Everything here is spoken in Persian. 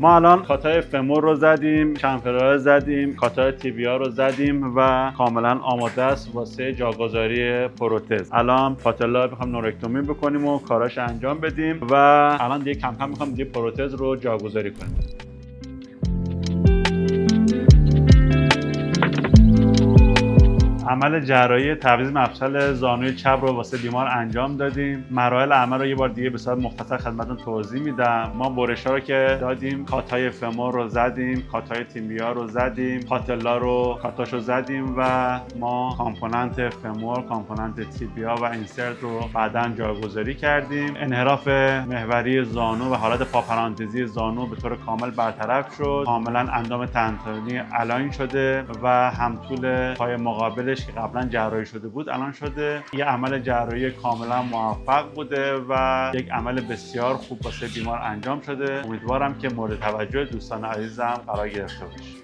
ما الان کاتای فمور رو زدیم، شنفرا رو زدیم، کاتای تیبیا رو زدیم و کاملا آماده است واسه جاگذاری پروتز. الان پاتلا میخوام نورکتومی بکنیم و کاراش انجام بدیم و الان دیگه کم کم میخوام دیگه پروتز رو جاگذاری کنیم. عمل جراحی تعویض مفصل زانوی چپ رو واسه بیمار انجام دادیم. مراحل عمل رو یه بار دیگه به صورت مختصر خدمتتون توضیح میدم. ما برش‌ها رو که دادیم، کاتای فمور رو زدیم، کاتای تیبیا رو زدیم، پاتلا رو کاتاشو زدیم و ما کامپوننت فمور، کامپوننت تیبیا و اینسرت رو بعداً جاگذاری کردیم. انحراف محوری زانو و حالت پاپرانتزی زانو به طور کامل برطرف شد. کاملا اندام تنتانی الاین شده و همطول پای مقابلش که قبلا جراحی شده بود الان شده. یه عمل جراحی کاملا موفق بوده و یک عمل بسیار خوب واسه بیمار انجام شده. امیدوارم که مورد توجه دوستان عزیزم قرار گرفته باشه.